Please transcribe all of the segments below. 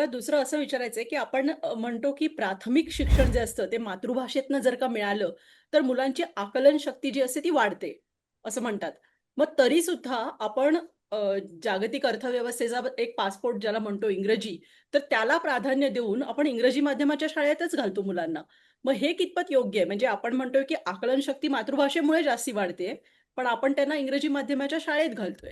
मला दुसरं असं विचारायचंय, की आपण म्हणतो, की प्राथमिक शिक्षण जे असतं ते मातृभाषेतनं जर का मिळालं, तर मुलांची आकलन शक्ती जी असते ती वाढते, असं म्हणतात. मग तरीसुद्धा आपण अ, जागतिक अर्थव्यवस्थेचा एक पासपोर्ट ज्याला म्हणतो इंग्रजी, तर त्याला प्राधान्य देऊन आपण इंग्रजी माध्यमाच्या शाळेतच घालतो मुलांना. मग हे कितपत योग्य आहे? म्हणजे आपण म्हणतोय, की आकलन शक्ती मातृभाषेमुळे जास्ती वाढते, पण आपण त्यांना इंग्रजी माध्यमाच्या शाळेत घालतोय.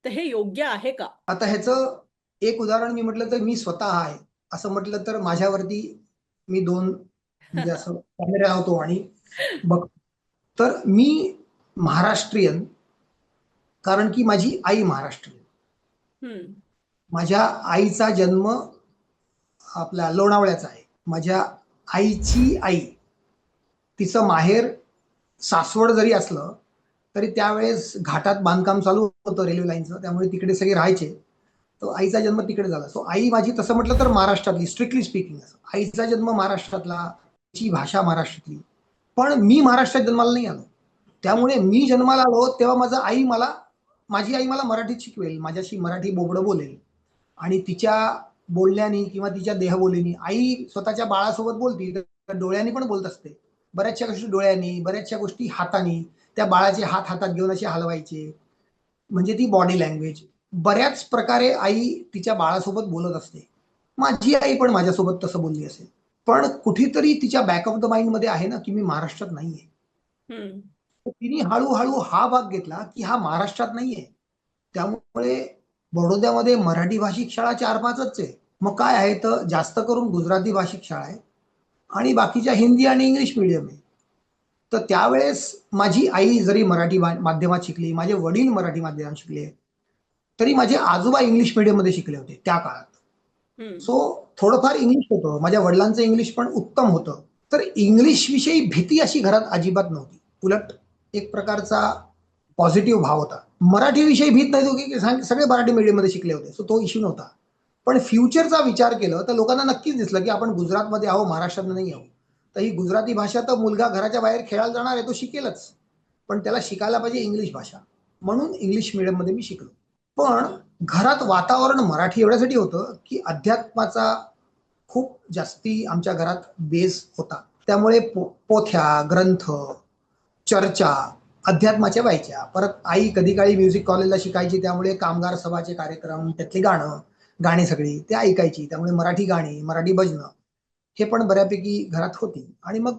तर हे योग्य आहे का? आता ह्याचं एक उदाहरण मी म्हटलं तर मी स्वतः आहे. असं म्हटलं तर माझ्यावरती मी 2 म्हणजे असं कॅमेरा लावतो आणि बघतो. तर मी महाराष्ट्रीयन कारण की माझी आई महाराष्ट्रीयन. हं. माझ्या आईचा जन्म आपल्या लोणावळ्याचा आहे. माझ्या आईची आई, तिचं माहेर सासवड जरी असलं, तरी त्यावेळेस घाटात बांधकाम चालू होतं रेल्वे लाईनचं. त्यामुळे तिकडे सगळे राहायचे. तो आईचा जन्म तिकडे झाला. सो आई माझी तसं म्हटलं तर महाराष्ट्रातली स्ट्रिक्टली स्पीकिंग. आईचा जन्म महाराष्ट्रातला, तिची भाषा महाराष्ट्रातली. पण मी महाराष्ट्रात जन्माला नाही आलो. हं. त्यामुळे मी जन्माला आलो तेव्हा माझी आई मला मराठीत शिकवेल, माझ्याशी मराठी बोबडं बोलेल आणि तिच्या बोलण्यानी किंवा तिच्या देहबोलीनी आई स्वतःच्या बाळासोबत बोलती तर डोळ्यांनी पण बोलत असते. बऱ्याचशा गोष्टी डोळ्यांनी, बऱ्याचशा गोष्टी हातानी, त्या बाळाचे हात हातात घेऊन असे हलवायचे. म्हणजे ती बॉडी लँग्वेज. बऱ्याच प्रकारे आई तिच्या बाळासोबत बोलत असते. माझी आई पण माझ्यासोबत तसं बोलली असेल. पण कुठेतरी तिच्या बॅक ऑफ द माइंडमध्ये आहे ना, की मी महाराष्ट्रात नाहीये. हं. तर तिने हळू-हळू हा भाग घेतला, की हा महाराष्ट्रात नाहीये. त्यामुळे बडोद्यामध्ये मराठी भाषिक शाळा 4-5च आहे. मग काय आहे तर जास्त करून गुजराती भाषिक शाळा आहे आणि बाकीच्या हिंदी आणि इंग्लिश मीडियम आहे. तर त्यावेळेस माझी आई जरी मराठी माध्यमात शिकली, माझे वडील मराठी माध्यमात शिकले, तरी माझे आजोबा इंग्लिश मीडियममध्ये शिकले होते त्या काळात. हं. सो थोडंफार इंग्लिश होतं. माझ्या वडिलांचं इंग्लिश पण उत्तम होतं. तर इंग्लिशविषयी भीती अशी घरात अजिबात नव्हती. उलट एक प्रकारचा पॉझिटिव्ह भाव होता. मराठीविषयी भीत नाही होती, की सगळे मराठी मीडियममध्ये शिकले होते. सो तो इश्यू नव्हता. पण फ्युचरचा विचार केला तर लोकांना नक्कीच दिसलं, की आपण गुजरातमध्ये आहोत, महाराष्ट्रात नाही आहोत. तर ही गुजराती भाषा तर मुलगा घराच्या बाहेर खेळायला जाणार आहे, तो शिकेलच. पण त्याला शिकायला पाहिजे इंग्लिश भाषा. म्हणून इंग्लिश मीडियममध्ये मी शिकलो. पण घरात वातावरण मराठी एवढ्यासाठी होतं, की अध्यात्माचा खूप जास्ती आमच्या घरात बेस होता. त्यामुळे पोथ्या, ग्रंथ, चर्चा अध्यात्माच्या व्हायच्या. परत आई कधी काळी म्युझिक कॉलेजला शिकायची, त्यामुळे कामगार सभाचे कार्यक्रम, त्यातली गाणी सगळी ते ऐकायची. त्यामुळे मराठी गाणी, मराठी भजनं हे पण बऱ्यापैकी घरात होती. आणि मग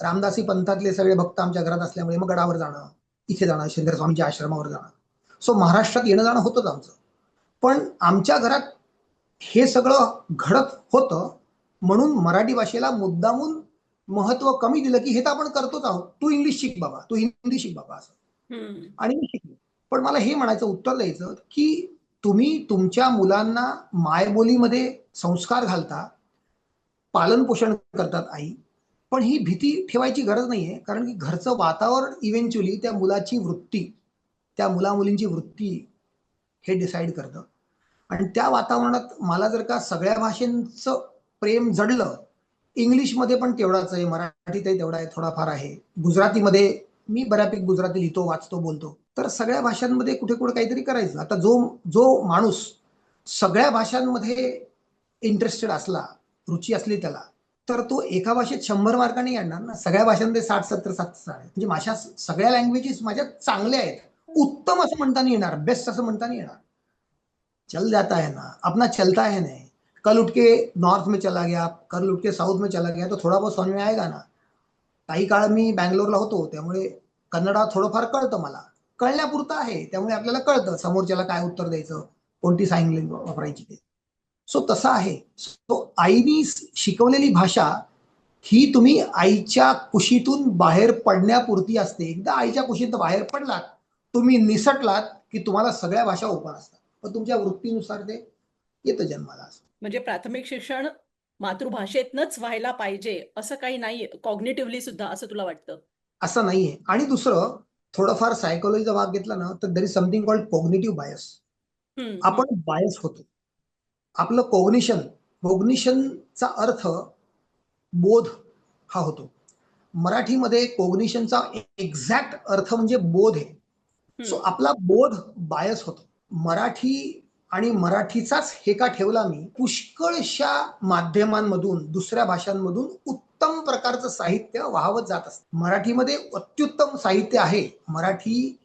रामदासी पंथातले सगळे भक्त आमच्या घरात असल्यामुळे मग गडावर जाणं, इथे जाणं, श्रीधर स्वामींच्या आश्रमावर जाणं. सो महाराष्ट्रात येणं जाणं होतंच आमचं. पण आमच्या घरात हे सगळं घडत होतं म्हणून मराठी भाषेला मुद्दामून महत्व कमी दिलं, की हे तर आपण करतोच आहोत. तू इंग्लिश शिक बाबा, तू हिंदी शिक बाबा असं. हं. आणि मी शिकलो. पण मला हे म्हणायचं उत्तर द्यायचं, की तुम्ही तुमच्या मुलांना मायबोलीमध्ये संस्कार घालता, पालन-पोषण करतात आई. पण ही भीती ठेवायची गरज नाहीये. कारण की घरचं वातावरण इव्हेंच्युअली त्या मुलाची वृत्ती, त्या मुला-मुलींची वृत्ती हे डिसाईड करतं. आणि त्या वातावरणात मला जर का सगळ्या भाषांचं प्रेम जडलं, इंग्लिशमध्ये पण तेवढाच आहे, मराठीतही तेवढा आहे, थोडाफार आहे. गुजरातीमध्ये मी बऱ्यापैकी गुजराती लिहितो, वाचतो, बोलतो. तर सगळ्या भाषांमध्ये कुठे-कुठे काहीतरी करायचं. आता जो जो माणूस सगळ्या भाषांमध्ये इंटरेस्टेड असला, रुची असली त्याला, तर तो एका भाषेत 100 मार्कांनी येणार ना. सगळ्या भाषांमध्ये 60-70 आहे. म्हणजे माझ्या सगळ्या लँग्वेजेस माझ्या चांगल्या आहेत. उत्तम असं म्हणता नाही येणार, बेस्ट असं म्हणता नाही येणार. चल जाता है ना, अपना चलता है नहीं. कल उठ के नॉर्थ में चला गया, कल उठ के साउथ में चला गया, तो थोडा बहुत समज में आएगा ना. काही काळ मी बँगलोरला होतो, त्यामुळे कन्नडा थोडंफार कळतं मला. कळण्यापुरतं आहे. त्यामुळे आपल्याला कळतं समोरच्याला काय उत्तर द्यायचं, कोणती साइन लँग्वेज वापरायची ते. सो तसं आहे. सो आईनी शिकवलेली भाषा ही तुम्ही आईच्या कुशीतून बाहेर पडण्यापुरती असते. एकदा आईच्या कुशीतून बाहेर पडलात, तुम्ही निसटलात, की तुम्हाला सगळ्या भाषा ओपन असतात. पण तुमच्या वृत्तीनुसार ते येतं जन्माला. म्हणजे प्राथमिक शिक्षण मातृभाषेतनंच व्हायला पाहिजे, असं काही नाहीये. कॉग्निटिव्हली सुद्धा असं तुला वाटतं? असं नाहीये. आणि दुसरं थोडंफार सायकॉलॉजीचा भाग घेतला ना, तर there is something called cognitive bias. हं, हं. आपण बायस होतो. आपलं कॉग्निशनचा अर्थ बोध हा होतो. मराठीमध्ये कॉग्निशनचा एक्झॅक्ट अर्थ म्हणजे बोध आहे. सो हं. आपला बोध बायस होतो. मराठी आणि मराठीचाच हेका ठेवला मी, पुष्कळशा माध्यमांमधून, दुसऱ्या भाषांमधून उत्तम प्रकारचं साहित्य वाहवत जात असतं. मराठीमध्ये अत्युत्तम साहित्य आहे. मराठी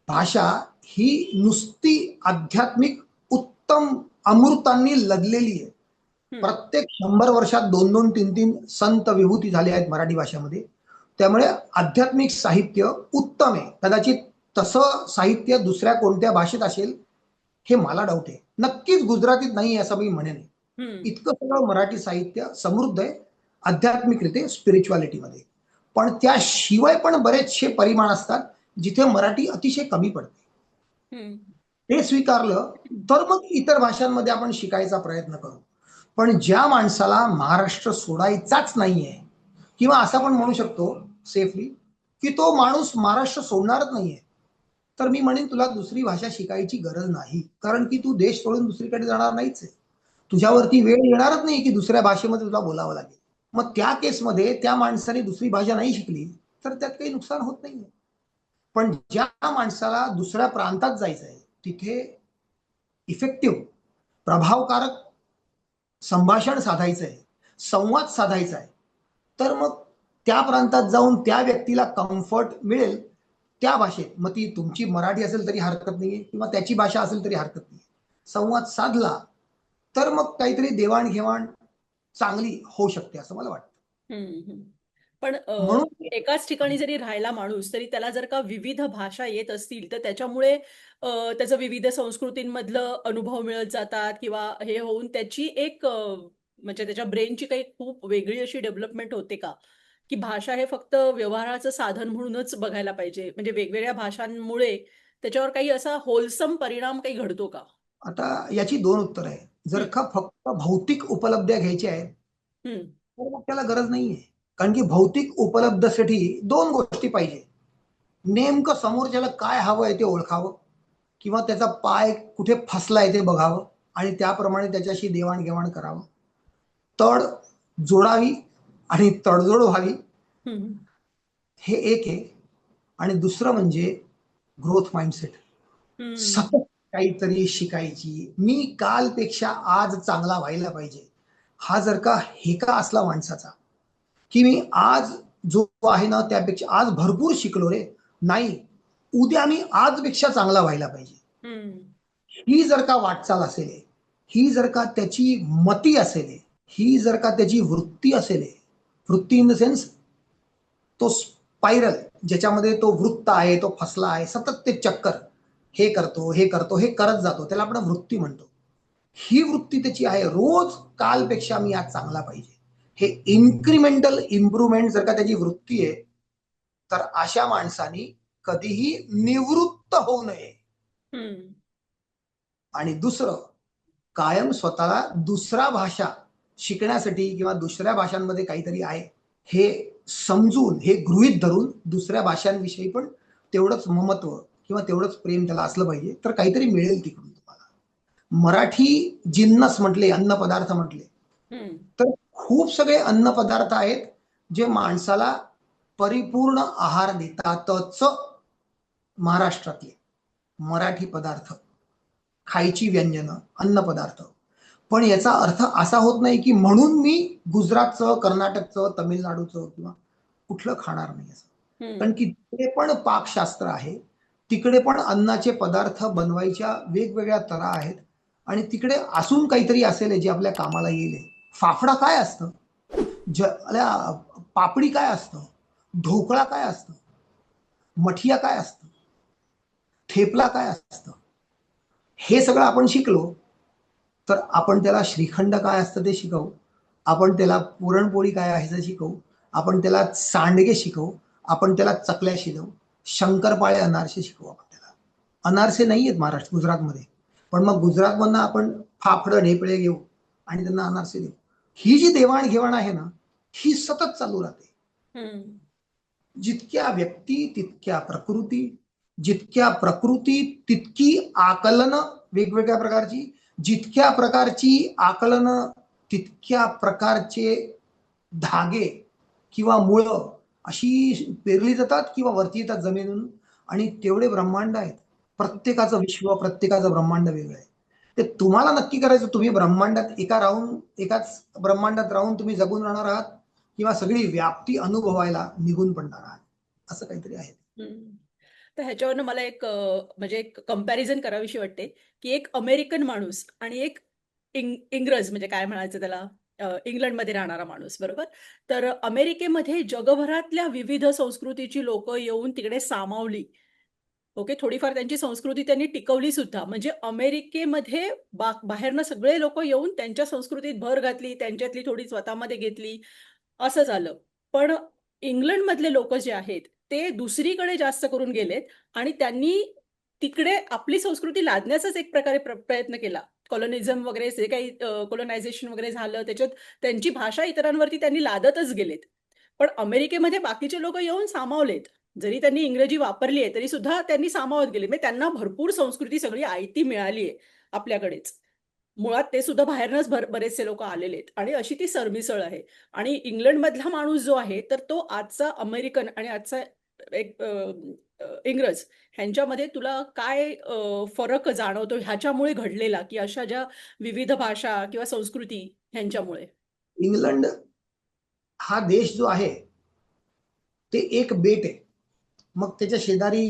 भाषा ही नुसती आध्यात्मिक उत्तम अमृतांनी लदलेली आहे. हम्म. प्रत्येक 100 वर्षात 2-2, 3-3 संत विभूती झाले आहेत मराठी भाषेमध्ये. त्यामुळे आध्यात्मिक साहित्य उत्तम आहे. कदाचित तसं साहित्य दुसऱ्या कोणत्या भाषेत असेल हे मला डाऊट आहे. नक्कीच गुजरातीत नाही असं मी म्हणेन. हम्म. इतकं सगळं मराठी साहित्य समृद्ध आहे आध्यात्मिकरिते, स्पिरिच्युअलिटीमध्ये. पण त्याशिवाय पण बरेचसे परिमाण असतात जिथे मराठी अतिशय कमी पडते. हम्म. ते स्वीकारलं तर मग इतर भाषांमध्ये आपण शिकायचा प्रयत्न करू. पण ज्या माणसाला महाराष्ट्र सोडायचाच नाहीये, किंवा असं पण म्हणू शकतो सेफली की तो माणूस महाराष्ट्र सोडणारच नाहीये, तर मी म्हणेन तुला दुसरी भाषा शिकायची गरज नाही. कारण की तू देश सोडून दुसरीकडे जाणार नाहीच आहे. तुझ्यावरती वेळ येणारच नाही की दुसऱ्या भाषेमध्ये तुला बोलावं लागेल. मग त्या केसमध्ये त्या माणसाने दुसरी भाषा नाही शिकली तर त्यात काही नुकसान होत नाहीये. पण ज्या माणसाला दुसऱ्या प्रांतात जायचं आहे, तिथे इफेक्टिव्ह, प्रभावकारक संभाषण साधायचं आहे, संवाद साधायचा आहे, तर मग त्या प्रांतात जाऊन त्या व्यक्तीला कम्फर्ट मिळेल त्या भाषेत. मग ती तुमची मराठी असेल तरी हरकत नाहीये किंवा त्याची भाषा असेल तरी हरकत नाही. संवाद साधला तर मग काहीतरी देवाणघेवाण चांगली होऊ शकते असं मला वाटतं. हम्म. पण म्हणून एकाच ठिकाणी जरी राहायला माणूस, तरी त्याला जर का विविध भाषा येत असतील, तर त्याच्यामुळे त्याचं विविध संस्कृतींमधलं अनुभव मिळत जातात किंवा हे होऊन त्याची एक म्हणजे त्याच्या ब्रेनची काही खूप वेगळी अशी डेव्हलपमेंट होते का? की भाषा हे फक्त व्यवहाराचं साधन म्हणूनच बघायला पाहिजे. म्हणजे वेगवेगळ्या भाषांमुळे त्याच्यावर काही असा होलसम परिणाम काही घडतो का? आता याची 2 उत्तरं आहेत. जर हं, का फक्त भौतिक उपलब्ध्या घ्यायच्या आहेत, हं, तर मग त्याला गरज नाहीये. कारण की भौतिक उपलब्धीसाठी 2 गोष्टी पाहिजे. नेमकं समोरच्याला काय हवंय ते ओळखावं किंवा त्याचा पाय कुठे फसलाय ते बघावं आणि त्याप्रमाणे त्याच्याशी देवाण-घेवाण करावं. तड जोडावी आणि तडजोड व्हावी, हं, हे एक आहे. आणि दुसरं म्हणजे ग्रोथ माइंडसेट. हं, सतत काहीतरी शिकायची. मी कालपेक्षा आज चांगला व्हायला पाहिजे. हा जर का हेका असला माणसाचा, की मी आज जो आहे ना त्यापेक्षा आज भरपूर शिकलो रे. नाही, उद्या मी आजपेक्षा चांगला व्हायला पाहिजे. हं, ही जर का वाटचाल असेल, ही जर का त्याची मती असेल, ही जर का त्याची वृत्ती असेल, वृत्ती इन द सेन्स तो स्पायरल ज्याच्यामध्ये तो वृत्त आहे, तो फसला आहे, सतत ते चक्कर, हे करतो, हे करतो, हे करत जातो. त्याला आपण वृत्ती म्हणतो. ही वृत्ती त्याची आहे. रोज कालपेक्षा मी आज चांगला पाहिजे. हे इन्क्रिमेंटल इम्प्रूव्हमेंट जर का त्याची वृत्ती आहे, तर अशा माणसाने कधीही निवृत्त होऊ नये. हं, आणि दुसरं, कायम स्वतःला दुसरा भाषा शिकण्यासाठी किंवा दुसऱ्या भाषांमध्ये काहीतरी आहे हे समजून, हे गृहीत धरून दुसऱ्या भाषांविषयी पण तेवढंच ममत्व किंवा तेवढंच प्रेम त्याला असलं पाहिजे, तर काहीतरी मिळेल तिकडून तुम्हाला. मराठी जिन्नस म्हटले, अन्न पदार्थ म्हटले, हं, तर खूप सगळे अन्न पदार्थ आहेत जे माणसाला परिपूर्ण आहार देतातच. महाराष्ट्रातले मराठी पदार्थ, खायची व्यंजनं, अन्न पदार्थ. पण याचा अर्थ असा होत नाही की म्हणून मी गुजरातचं, कर्नाटकचं, तमिळनाडूचं किंवा कुठलं खाणार नाही असं. कारण हं, की तिकडे पण पाकशास्त्र आहे. तिकडे पण अन्नाचे पदार्थ बनवायच्या वेगवेगळ्या तऱ्हा आहेत आणि तिकडे असून काहीतरी असेल जे आपल्या कामाला येईल. फाफडा काय असतं? पापडी काय असतं? ढोकळा काय असतं? मठिया काय असतं? थेपला काय असतं? हे सगळं आपण शिकलो, तर आपण त्याला श्रीखंड काय असतं ते शिकवू. आपण त्याला पुरणपोळी काय आहे ते शिकवू. आपण त्याला सांडगे शिकवू. आपण त्याला चकल्या शिकवू. शंकरपाळे, अनारसे शिकवू आपण त्याला. अनारसे नाहीयेत महाराष्ट्र गुजरातमध्ये. पण मग गुजरातमधनं आपण फाफडं, ढेपळे घेऊ आणि त्यांना अनारसे देऊ. ही जी देवाण-घेवाण आहे ना, ही सतत चालू राहते. हं, जितक्या व्यक्ती तितक्या प्रकृती, जितक्या प्रकृती तितकी आकलनं वेगवेगळ्या प्रकारची, जितक्या प्रकारची आकलनं तितक्या प्रकारचे धागे किंवा मुळं अशी पेरली जातात किंवा वरती येतात जमिनीतून आणि तेवढे ब्रह्मांड आहेत. प्रत्येकाचं विश्व, प्रत्येकाचं ब्रह्मांड वेगळं आहे. ते तुम्हाला नक्की करायचं तुम्ही ब्रह्मांडात एकाच ब्रह्मांडात राहून तुम्ही जगून राहणार आहात किंवा सगळी व्याप्ती अनुभवायला निघून पडणार आहात, असं काहीतरी आहे. हम्म. तर ह्याच्यावरनं मला एक म्हणजे एक कंपॅरिझन करावीशी वाटते की एक अमेरिकन माणूस आणि एक इंग्रज म्हणजे काय म्हणायचं त्याला इंग्लंडमध्ये राहणारा माणूस बरोबर. तर अमेरिकेमध्ये जगभरातल्या विविध संस्कृतीची लोक येऊन तिकडे सामावली. ओके, थोडीफार त्यांची संस्कृती त्यांनी टिकवली सुद्धा. म्हणजे अमेरिकेमध्ये बाहेरनं सगळे लोक येऊन त्यांच्या संस्कृतीत भर घातली, त्यांच्यातली थोडी स्वतःमध्ये घेतली, असं झालं. पण इंग्लंडमधले लोक जे आहेत ते दुसरीकडे जास्त करून गेलेत आणि त्यांनी तिकडे आपली संस्कृती लादण्याचाच एक प्रकारे प्रयत्न केला. कॉलोनिझम वगैरे जे काही कॉलोनायझेशन वगैरे झालं त्याच्यात त्यांची भाषा इतरांवरती त्यांनी लादतच गेलेत. पण अमेरिकेमध्ये बाकीचे लोक येऊन सामावलेत. जरी त्यांनी इंग्रजी वापरली आहे तरी सुद्धा त्यांनी सामावत गेले. म्हणजे त्यांना भरपूर संस्कृती सगळी आयती मिळाली आहे आपल्याकडेच. मुळात ते सुद्धा बाहेरनच बरेचसे लोक आलेले आहेत आणि अशी ती सरमिसळ आहे. आणि इंग्लंडमधला माणूस जो आहे तर तो आजचा अमेरिकन आणि आजचा एक इंग्रज ह्यांच्यामध्ये तुला काय फरक जाणवतो ह्याच्यामुळे घडलेला की अशा ज्या विविध भाषा किंवा संस्कृती ह्यांच्यामुळे? इंग्लंड हा देश जो आहे ते एक बेट आहे. मग त्याच्या शेजारी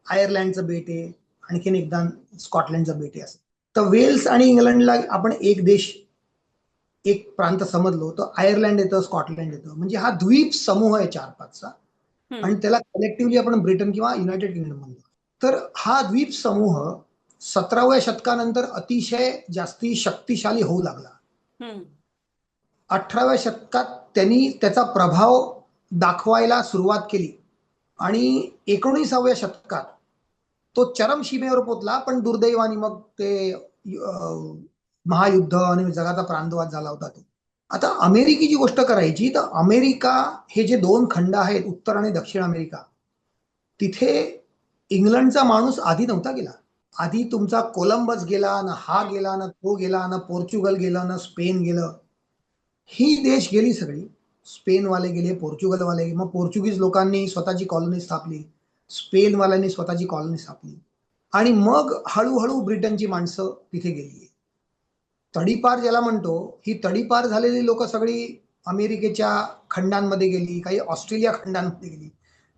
आयर्लंडचं बेट आहे, आणखीन एकदा स्कॉटलंडचं बेट आहे. असं तर वेल्स आणि इंग्लंडला आपण एक देश एक प्रांत समजलो तर आयर्लंड येतं, स्कॉटलंड येतं. म्हणजे हा द्वीप समूह आहे 4-5चा आणि त्याला कलेक्टिव्हली आपण ब्रिटन किंवा युनायटेड किंगडम म्हणतो. तर हा द्वीप समूह 17व्या शतकानंतर अतिशय जास्ती शक्तिशाली होऊ लागला. 18व्या शतकात त्यांनी त्याचा प्रभाव दाखवायला सुरुवात केली आणि 19व्या शतकात तो चरमसीमेवर पोहोचला. पण दुर्दैवाने मग ते महायुद्ध आणि जगाचा प्राणवाद झाला होता तो. आता अमेरिकेची गोष्ट करायची तर अमेरिका हे जे 2 खंड आहेत उत्तर आणि दक्षिण अमेरिका, तिथे इंग्लंडचा माणूस आधी नव्हता गेला. आधी तुमचा कोलंबस गेला, ना हा गेला, ना तो गेला, ना पोर्चुगल गेला, ना स्पेन गेलं. ही देश गेली सगळी. स्पेनवाले गेले, पोर्चुगलवाले गेले. मग पोर्चुगीज लोकांनी स्वतःची कॉलनी स्थापली, स्पेनवाल्यांनी स्वतःची कॉलनी स्थापली आणि मग हळूहळू ब्रिटनची माणसं तिथे गेली. तडीपार ज्याला म्हणतो, ही तडीपार झालेली लोक सगळी अमेरिकेच्या खंडांमध्ये गेली, काही ऑस्ट्रेलिया खंडांमध्ये गेली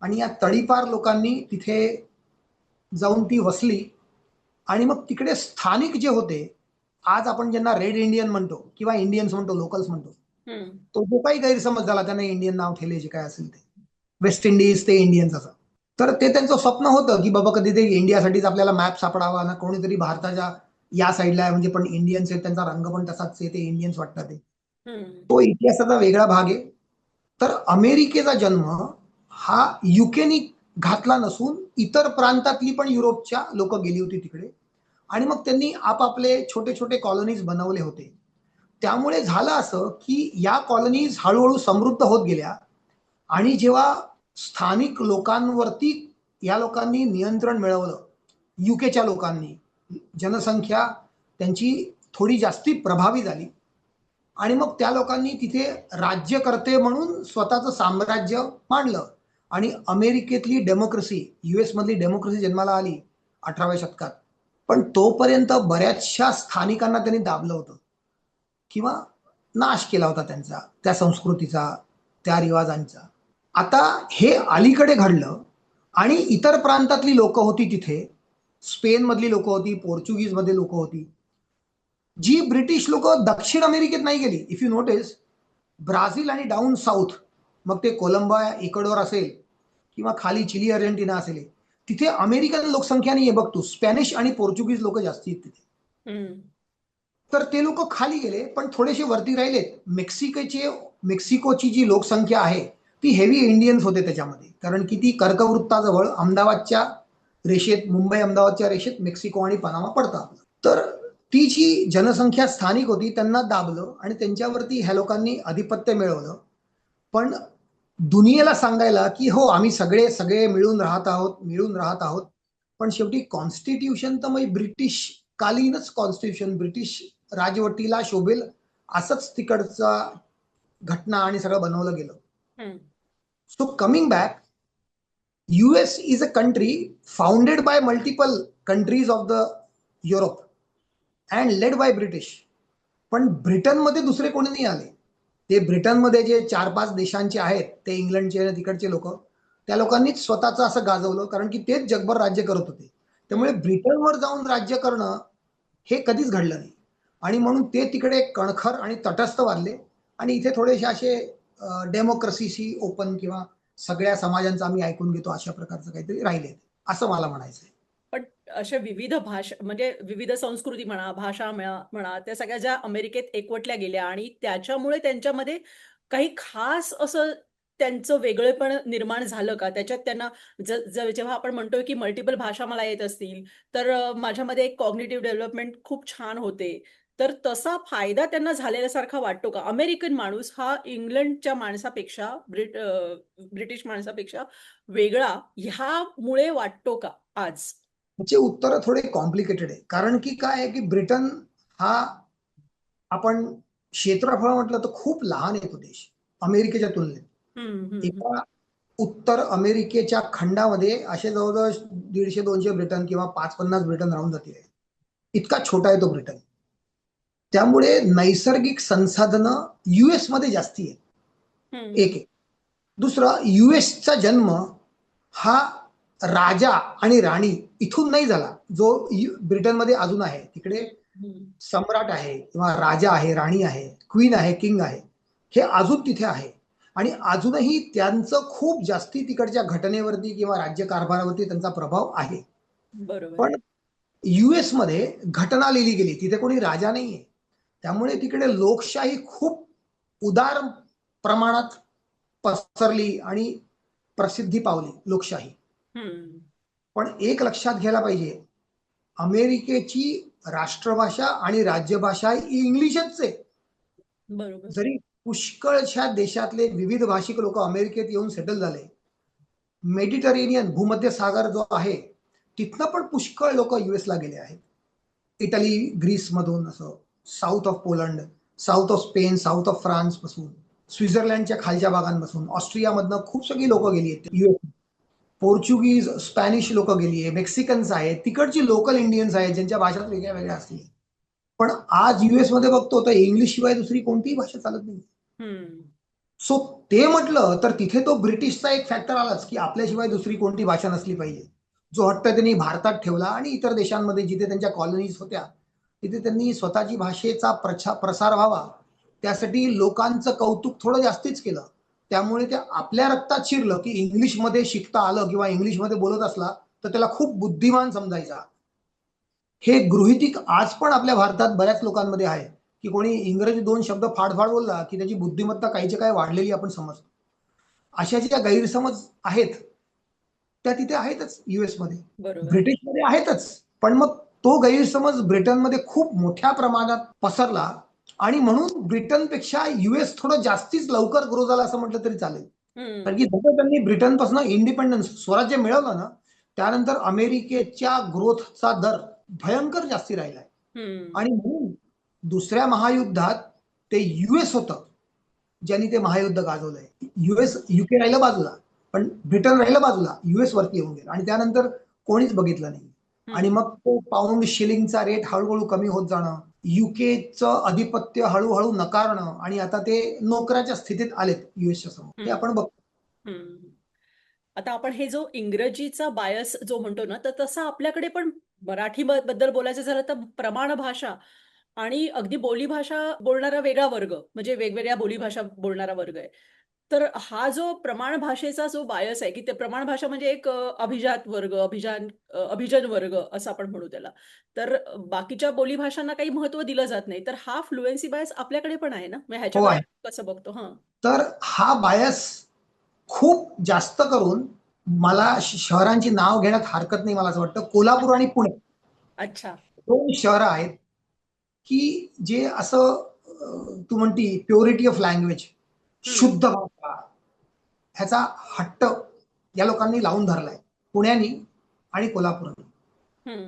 आणि या तडीपार लोकांनी तिथे जाऊन ती वसली आणि मग तिकडे स्थानिक जे होते, आज आपण ज्यांना रेड इंडियन म्हणतो किंवा इंडियन्स म्हणतो, लोकल्स म्हणतो, तो जो काही गैरसमज झाला त्याने इंडियन नाव ठेवले जे काय असेल ते, वेस्ट इंडिज ते इंडियन्स असं. तर ते त्यांचं स्वप्न होतं की बाबा कधी ते इंडियासाठीच आपल्याला मॅप सापडावा ना, कोणीतरी भारताच्या या साईडला आहे म्हणजे पण इंडियन्स आहेत, त्यांचा रंग पण तसाच आहे, ते इंडियन्स वाटतात ते. तो इतिहासाचा वेगळा भाग आहे. तर अमेरिकेचा जन्म हा युकेनी घातला नसून इतर प्रांतातली पण युरोपच्या लोक गेली होती तिकडे आणि मग त्यांनी आपापले छोटे छोटे कॉलनीज बनवले होते. त्यामुळे झालं असं की या कॉलनीज हळूहळू समृद्ध होत गेल्या आणि जेव्हा स्थानिक लोकांवरती या लोकांनी नियंत्रण मिळवलं, युकेच्या लोकांनी, जनसंख्या त्यांची थोडी जास्ती प्रभावी झाली आणि मग त्या लोकांनी तिथे राज्यकर्ते म्हणून स्वतःचं साम्राज्य मांडलं आणि अमेरिकेतली डेमोक्रेसी, युएस मधली डेमोक्रेसी जन्माला आली 18व्या शतकात. पण तोपर्यंत बऱ्याचशा स्थानिकांना त्यांनी दाबलं होतं किंवा नाश केला होता त्यांचा, त्या संस्कृतीचा, त्या रिवाजांचा. आता हे अलीकडे घडलं आणि इतर प्रांतातली लोक होती तिथे, स्पेन मधली लोक होती, पोर्चुगीज मध्ये लोक होती, जी ब्रिटिश लोक दक्षिण अमेरिकेत नाही गेली. इफ यू नोटिस, ब्राझील आणि डाऊन साऊथ, मग ते कोलंबा इक्वेडोर असेल किंवा खाली चिली अर्जेंटिना असेल, तिथे अमेरिकन लोकसंख्या नाहीये. बघ तू, स्पॅनिश आणि पोर्चुगीज लोक जास्ती आहेत तिथे. तर ते लोक खाली गेले पण थोडेसे वरती राहिलेत. मेक्सिकोची जी लोकसंख्या आहे ती हेवी इंडियन्स होते त्याच्यामध्ये, कारण की ती कर्कवृत्ताजवळ अहमदाबादच्या रेषेत, मुंबई अहमदाबादच्या रेषेत मेक्सिको आणि पनामा पडतात. तर ती जी जनसंख्या स्थानिक होती त्यांना दाबलं आणि त्यांच्यावरती ह्या लोकांनी अधिपत्य मिळवलं. पण दुनियेला सांगायला की हो आम्ही सगळे सगळे मिळून राहत आहोत. पण शेवटी कॉन्स्टिट्यूशन तर मग ब्रिटिश कालीनच कॉन्स्टिट्यूशन, ब्रिटिश राजवटीला शोभेल असंच तिकडचा घटना आणि सगळं बनवलं गेलं. So coming back, US is a country founded by multiple countries of the Europe and led by British. पण ब्रिटनमध्ये दुसरे कोणी नाही आले. ते ब्रिटनमध्ये जे 4-5 देशांचे आहेत, ते इंग्लंडचे आणि तिकडचे लोक, त्या लोकांनीच स्वतःचं असं गाजवलं, कारण की तेच जगभर राज्य करत होते. त्यामुळे ब्रिटनवर जाऊन राज्य करणं हे कधीच घडलं नाही. आणि म्हणून ते तिकडे कणखर आणि तटस्थ वाढले आणि इथे थोडेसे असे डेमोक्रेसीशी ओपन किंवा सगळ्या समाजांचं आम्ही ऐकून घेतो अशा प्रकारचं काहीतरी राहिले, असं मला म्हणायचंय. पण अशा विविध भाषा म्हणजे विविध संस्कृती म्हणा, भाषा म्हणा, त्या सगळ्या ज्या अमेरिकेत एकवटल्या गेल्या आणि त्याच्यामुळे त्यांच्यामध्ये काही खास असं त्यांचं वेगळेपण निर्माण झालं का? त्याच्यात त्यांना जेव्हा आपण म्हणतोय की मल्टिपल भाषा मला येत असतील, तर माझ्यामध्ये एक कॉग्निटिव्ह डेव्हलपमेंट खूप छान होते. तर तसा फायदा त्यांना झालेल्यासारखा वाटतो का? अमेरिकन माणूस हा इंग्लंडच्या माणसापेक्षा, ब्रिटिश माणसापेक्षा वेगळा ह्यामुळे वाटतो का आज? त्याचे उत्तर थोडे कॉम्प्लिकेटेड आहे. कारण की काय आहे की ब्रिटन हा, आपण क्षेत्रफळ म्हटलं तर खूप लहान आहे तो देश अमेरिकेच्या तुलनेत. हं, हं, हं. एका उत्तर अमेरिकेच्या खंडामध्ये असे जवळजवळ 150-200 ब्रिटन किंवा 5-50 ब्रिटन राहून जातील. इतका छोटा आहे तो ब्रिटन. त्यामुळे नैसर्गिक संसाधनं युएस मध्ये जास्ती आहेत. एक हं, आहे. दुसरं, युएसचा जन्म हा राजा आणि राणी इथून नाही झाला, जो ब्रिटनमध्ये अजून आहे. तिकडे हं. सम्राट आहे किंवा राजा आहे, राणी आहे, क्वीन आहे, किंग आहे, हे अजून तिथे आहे. आणि अजूनही त्यांचं खूप जास्ती तिकडच्या घटनेवरती किंवा राज्यकारभारावरती त्यांचा प्रभाव आहे. बरोबर. पण युएस मध्ये घटना लिहिली गेली, तिथे कोणी राजा नाहीये. त्यामुळे तिकडे लोकशाही खूप उदार प्रमाणात पसरली आणि प्रसिद्धी पावली लोकशाही. हं. पण एक लक्षात घ्यायला पाहिजे, अमेरिकेची राष्ट्रभाषा आणि राज्यभाषा ही इंग्लिशच आहे. बरोबर. जरी पुष्कळशा देशातले विविध भाषिक लोक अमेरिकेत येऊन सेटल झाले, मेडिटरेनियन भूमध्य सागर जो आहे, तिथनं पण पुष्कळ लोक युएसला गेले आहेत. इटली, ग्रीस मधून, असं south of Poland, south of Spain, south of France पासून, स्वित्झर्लंडच्या खालच्या भागांपासून, ऑस्ट्रियामधनं खूप सगळी लोक गेली आहेत युएस. पोर्चुगीज, स्पॅनिश लोक गेली आहे, मेक्सिकन्स आहेत, तिकडची लोकल इंडियन्स आहेत ज्यांच्या भाषा वेगळ्या वेगळ्या असतील. पण आज युएस मध्ये बघतो तर इंग्लिश शिवाय दुसरी कोणतीही भाषा चालत नाही. हं. सो ते म्हटलं तर तिथे तो ब्रिटिशचा एक फॅक्टर आलाच, की आपल्याशिवाय दुसरी कोणती भाषा नसली पाहिजे. जो हट्ट त्यांनी भारतात ठेवला आणि इतर देशांमध्ये जिथे त्यांच्या कॉलनीज होत्या, तिथे त्यांनी स्वतःची भाषेचा प्रसार व्हावा, त्यासाठी लोकांचं कौतुक थोडं जास्तीच केलं. त्यामुळे ते आपल्या रक्तात शिरलं, की इंग्लिशमध्ये शिकता आलं किंवा इंग्लिशमध्ये बोलत असला तर त्याला खूप बुद्धिमान समजायचा. हे गृहीतिक आज पण आपल्या भारतात बऱ्याच लोकांमध्ये आहे, की कोणी इंग्रजी 2 शब्द फाडफाड बोलला, की त्याची बुद्धिमत्ता काहीच्या काही वाढलेली आपण समजतो. अशा ज्या गैरसमज आहेत, त्या तिथे आहेतच युएसमध्ये. बरोबर. ब्रिटिशमध्ये आहेतच. पण मग तो गैरसमज ब्रिटनमध्ये खूप मोठ्या प्रमाणात पसरला आणि म्हणून ब्रिटनपेक्षा युएस थोडं जास्तीच लवकर ग्रो झाला असं म्हटलं तरी चालेल. कारण हं. की जसं त्यांनी ब्रिटनपासून इंडिपेंडन्स, स्वराज्य मिळवलं ना, त्यानंतर अमेरिकेच्या ग्रोथचा दर भयंकर जास्ती राहिलाय. हं. आणि म्हणून दुसऱ्या महायुद्धात ते युएस होतं, ज्यांनी ते महायुद्ध गाजवलंय. युके राहिलं बाजूला, पण ब्रिटन राहिलं बाजूला, युएस वरती येऊन गेलं आणि त्यानंतर कोणीच बघितलं नाही. आणि हं. मग तो पाऊंड शिलिंगचा रेट हळूहळू कमी होत जाणं, युकेचं अधिपत्य हळूहळू नकारणं आणि आता ते नोकराच्या स्थितीत आलेत युएसच्या समोर, हे हं. आपण बघतो. हं. आता आपण हे जो इंग्रजीचा बायस जो म्हणतो ना, तर तसा आपल्याकडे पण मराठी बद्दल बोलायचं झालं तर प्रमाण भाषा आणि अगदी बोलीभाषा बोलणारा वेगळा वर्ग, म्हणजे वेगवेगळ्या बोलीभाषा बोलणारा वर्ग आहे. तर हा जो प्रमाण भाषेचा जो बायस आहे, की ते प्रमाण भाषा म्हणजे एक अभिजात वर्ग, अभिजन वर्ग असं आपण म्हणू त्याला. तर बाकीच्या बोलीभाषांना काही महत्त्व दिलं जात नाही. तर हा फ्लुएन्सी बायस आपल्याकडे पण आहे ना? मग हो ह्याच्याकडे आहे. आपण कसं बघतो? हां. तर हा बायस खूप जास्त करून, मला शहरांची नाव घेण्यात हरकत नाही, मला असं वाटतं कोल्हापूर आणि पुणे अच्छा. 2 शहरं आहेत, की जे असं तू म्हणती प्युरिटी ऑफ लँग्वेज, हं. शुद्ध भाषा, ह्याचा हट्ट या लोकांनी लावून धरलाय, पुण्यानी आणि कोल्हापूरनी. हं.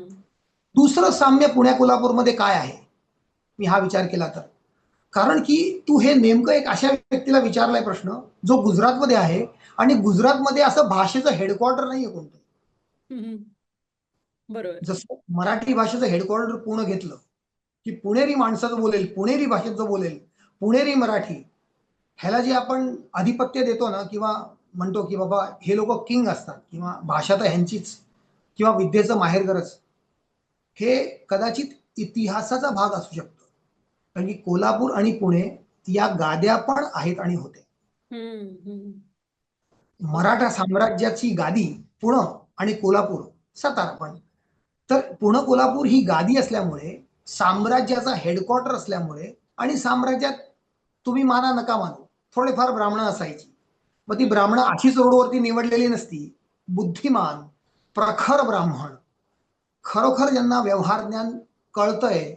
दुसरं साम्य पुण्या कोल्हापूरमध्ये काय आहे? मी हा विचार केला तर. कारण की तू हे नेमकं एक अशा व्यक्तीला विचारलाय प्रश्न, जो गुजरातमध्ये आहे आणि गुजरातमध्ये असं भाषेचं हेडक्वार्टर नाहीये कोणतं. हं, हं. बरोबर. जसं मराठी भाषेचं हेडक्वार्टर पुणे घेतलं, की पुणेरी माणसं जो बोलेल, पुणेरी भाषेत जो बोलेल, पुणेरी मराठी, ह्याला जे आपण आधिपत्य देतो ना, किंवा म्हणतो की बाबा हे लोक किंग असतात किंवा भाषा तर ह्यांचीच किंवा विद्येचं माहेरघरच, हे कदाचित इतिहासाचा भाग असू शकतो. कारण की कोल्हापूर आणि पुणे या गाद्या पण आहेत आणि होते. हम्म, हम्म. मराठा साम्राज्याची गादी पुणे आणि कोल्हापूर, सातारा पण. तर पुणे कोल्हापूर ही गादी असल्यामुळे, साम्राज्याचा हेडक्वार्टर असल्यामुळे, आणि साम्राज्यात तुम्ही माना नका मानू थोडेफार ब्राह्मण असायची. मग ती ब्राह्मण अशीच रोडवरती निवडलेली नसती. बुद्धिमान, प्रखर ब्राह्मण, खरोखर ज्यांना व्यवहार ज्ञान कळतंय,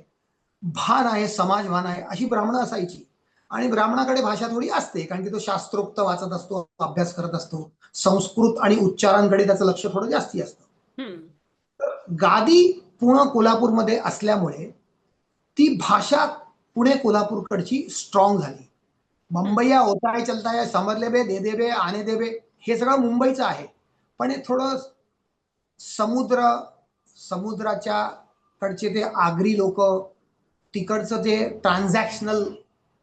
भान आहे, समाज भान आहे, अशी ब्राह्मणं असायची. आणि ब्राह्मणाकडे भाषा थोडी असते, कारण की तो शास्त्रोक्त वाचत असतो, अभ्यास करत असतो. संस्कृत आणि उच्चारांकडे त्याचं लक्ष थोडं जास्ती असतं. हम्म. गादी पुणे कोल्हापूरमध्ये असल्यामुळे ती भाषा पुणे कोल्हापूरकडची स्ट्रॉंग झाली. मुंबईया होता है चलता है, समजले बे, दे दे बे, आने दे बे, हे सगळं मुंबईचं आहे. पण हे थोडं समुद्राच्या कडचे ते आगरी लोक, तिकडचं ते ट्रान्झॅक्शनल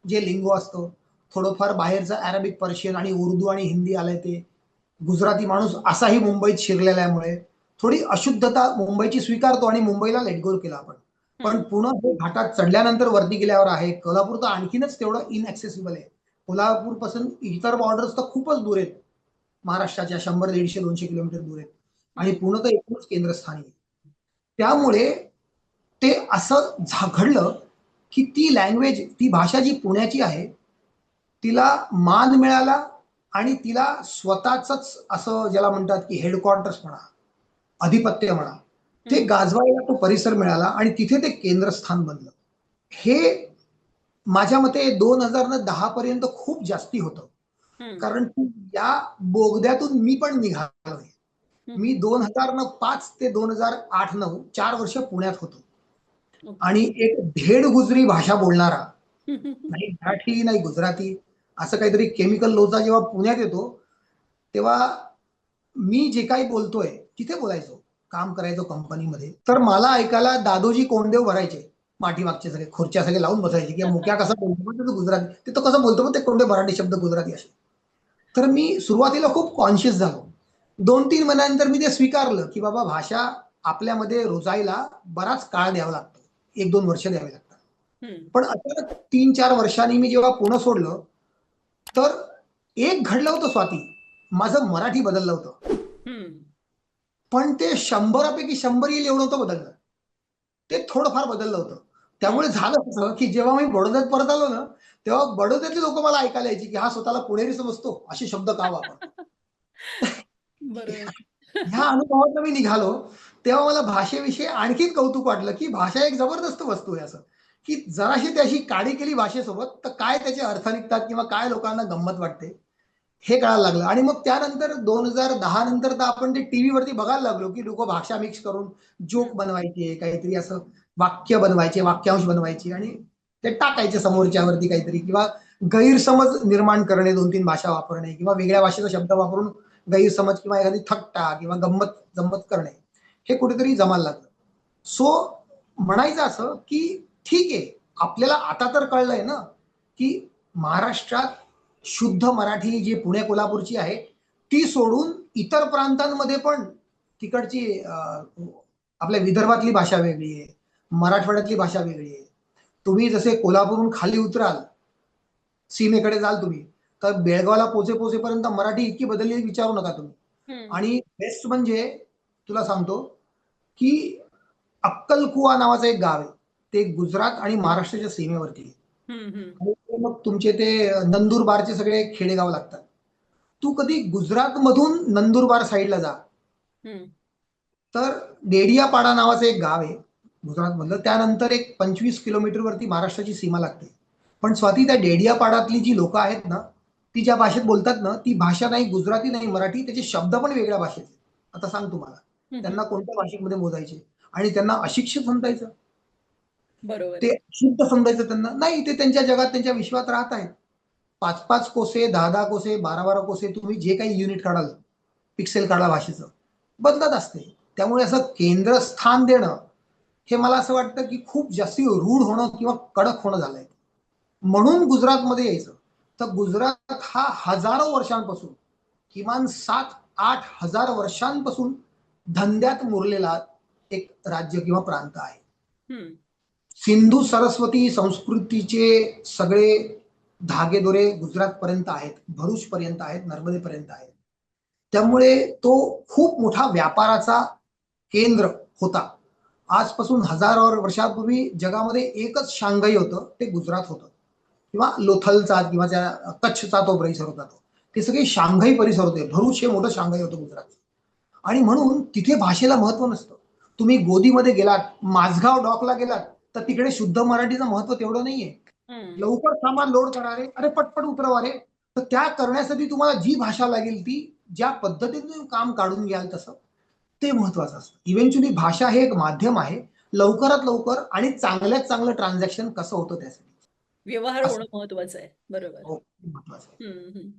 जे लिंगो असतं, थोडंफार बाहेरचं अरेबिक, पर्शियन आणि उर्दू आणि हिंदी आलंय, ते गुजराती माणूस असाही मुंबईत शिरलेल्यामुळे थोडी अशुद्धता मुंबईची स्वीकारतो आणि मुंबईला लेट गो केला आपण. पण पुणे हे घाटात चढल्यानंतर वरती गेल्यावर आहे. कोल्हापूर तर आणखीनच तेवढं इनएक्सेसिबल आहे. कोल्हापूर पासून इतर बॉर्डर्स तर खूपच दूर आहेत, महाराष्ट्राच्या 100, 150, 200 किलोमीटर दूर आहेत. आणि पुणे तर एकूणच केंद्रस्थानी आहे. त्यामुळे ते असं घडलं की ती लँग्वेज, ती भाषा जी पुण्याची आहे, तिला मान मिळाला आणि तिला स्वतःच असं ज्याला म्हणतात की हेडक्वार्टर्स म्हणा, आधिपत्य म्हणा, ते गाजवायला तो परिसर मिळाला आणि तिथे ते केंद्रस्थान बनलं. हे माझ्या मते 2010 पर्यंत खूप जास्ती होतं. कारण की या बोगद्यातून मी पण निघालोय. मी 2005 ते 2008-9 4 वर्ष पुण्यात होतो. आणि एक धेड गुजरी भाषा बोलणारा, नाही मराठी नाही गुजराती, असं काहीतरी केमिकल लोचा जेव्हा पुण्यात येतो, तेव्हा मी जे काही बोलतोय तिथे बोलायचो, काम करायचो कंपनीमध्ये, तर मला ऐकायला दादोजी कोंडदेव भरायचे. पाठीमागचे सगळे खुर्च्या सगळे लावून बसायचे की मुक्या कसा बोलतो, पण तो गुजराती, ते तो कसं बोलतो, पण ते कोणते मराठी शब्द गुजराती असे. तर मी सुरुवातीला खूप कॉन्शियस झालो. 2-3 महिन्यानंतर मी ते स्वीकारलं की बाबा भाषा आपल्यामध्ये रुजायला बराच काळ द्यावा लागतो, 1-2 वर्ष द्यावी लागतात. पण अचानक 3-4 वर्षांनी मी जेव्हा पुणे सोडलं, तर एक घडलं होतं स्वाती, माझं मराठी बदललं होतं. पण ते 100पैकी 100 येईल एवढं होतं बदललं. ते थोडंफार बदललं होतं. त्यामुळे झालं असं की जेव्हा मी बडोद्यात परत आलो ना, तेव्हा बडोद्यातली लोक मला ऐकायला यायची की हा स्वतःला पुणेरी समजतो, असे शब्द का वापरतो. बरोबर. ह्या अनुभवातून मी निघालो, तेव्हा मला भाषेविषयी आणखीन कौतुक वाटलं की भाषा एक जबरदस्त वस्तू आहे. असं की जराशी त्याची काडी केली भाषेसोबत, तर काय त्याचे अर्थ निघतात किंवा काय लोकांना गंमत वाटते, हे कळायला लागलं. आणि मग त्यानंतर 2010 नंतर तर आपण ते टीव्हीवरती बघायला लागलो की लोक भाषा मिक्स करून जोक बनवायचे, काहीतरी असं वाक्य बनवायचे, वाक्यांश बनवायचे आणि ते टाकायचे समोरच्यावरती काहीतरी, किंवा गैरसमज निर्माण करणे, 2-3 भाषा वापरणे किंवा वेगळ्या भाषेचा शब्द वापरून गैरसमज किंवा एखादी थट्टा किंवा गंमत जम्मत करणे, हे कुठेतरी जमायला लागलं. सो म्हणायचं असं की ठीक आहे, आपल्याला आता तर कळलंय ना की महाराष्ट्रात शुद्ध मराठी जी पुणे कोल्हापूरची आहे, ती सोडून इतर प्रांतांमध्ये पण तिकडची आपल्या विदर्भातली भाषा वेगळी आहे, मराठवाड्यातली भाषा वेगळी आहे. तुम्ही जसे कोल्हापूरहून खाली उतराल, सीमेकडे जाल तुम्ही, तर बेळगावला पोहोचेपर्यंत मराठी इतकी बदलली विचारू नका तुम्ही. आणि बेस्ट म्हणजे तुला सांगतो की अक्कलकुवा नावाचं एक गाव आहे, ते गुजरात आणि महाराष्ट्राच्या सीमेवरती आहे. आणि ते मग तुमचे ते नंदुरबारचे सगळे खेडेगाव लागतात. तू कधी गुजरात मधून नंदुरबार साईडला जा, तर डेडियापाडा नावाचं एक गाव आहे गुजरात मधलं, त्यानंतर एक 25 किलोमीटर वरती महाराष्ट्राची सीमा लागते. पण स्वाती, त्या डेडियापाडातली जी लोक आहेत ना, ती ज्या भाषेत बोलतात ना, ती भाषा नाही गुजराती नाही मराठी, त्याचे शब्द पण वेगळ्या भाषेत. आता सांग तुम्हाला त्यांना कोणत्या भाषेमध्ये मोजायचे, आणि त्यांना अशिक्षित समजायचं, बरोबर ते आहे. शुद्ध समजायचं त्यांना नाही. ते त्यांच्या जगात, त्यांच्या विश्वात राहत आहेत. 5-5 कोसे, 10-10 कोसे, 12-12 कोसे, तुम्ही जे काही युनिट काढाल, पिक्सेल काढा भाषेचं, बदलत असते. त्यामुळे असं केंद्रस्थान देणं हे मला असं वाटतं की खूप जास्ती रूढ होणं किंवा कडक होणं झालंय. म्हणून गुजरातमध्ये यायचं. तर गुजरात हा हजारो वर्षांपासून, किमान 7-8 हजार वर्षांपासून धंद्यात मुरलेला एक राज्य किंवा प्रांत आहे. हम्म. सिंधू सरस्वती संस्कृतीचे सगळे धागेदोरे गुजरातपर्यंत आहेत, भरूचपर्यंत आहेत, नर्मदेपर्यंत आहेत. त्यामुळे तो खूप मोठा व्यापाराचा केंद्र होता. आजपासून हजारो वर्षापूर्वी जगामध्ये एकच शांघाई होतं, ते गुजरात होतं. किंवा लोथलचा किंवा त्या कच्छचा तो परिसर होता तो. ते सगळे शांघाई परिसर होते. भरूच हे मोठं शांघाई होतं गुजरातचं. आणि म्हणून तिथे भाषेला महत्व नसतं. तुम्ही गोदीमध्ये गेलात, माझगाव डॉकला गेलात, तर तिकडे शुद्ध मराठीचं महत्व तेवढं नाहीये. हम्म. लवकर सामान लोड करा रे, अरे पटपट उतरवा रे. तर त्या करण्यासाठी तुम्हाला जी भाषा लागेल ती, ज्या पद्धतीने तुम्ही काम काढून घ्याल तसं, ते महत्वाचं असतं. इव्हेंच्युअली भाषा हे एक माध्यम आहे, लवकरात लवकर आणि चांगल्यात चांगलं ट्रान्झॅक्शन कसं होतं त्यासाठी. व्यवहार असं होणं महत्वाचं आहे. बरोबर. हो, महत्वाचं आहे. हम्म.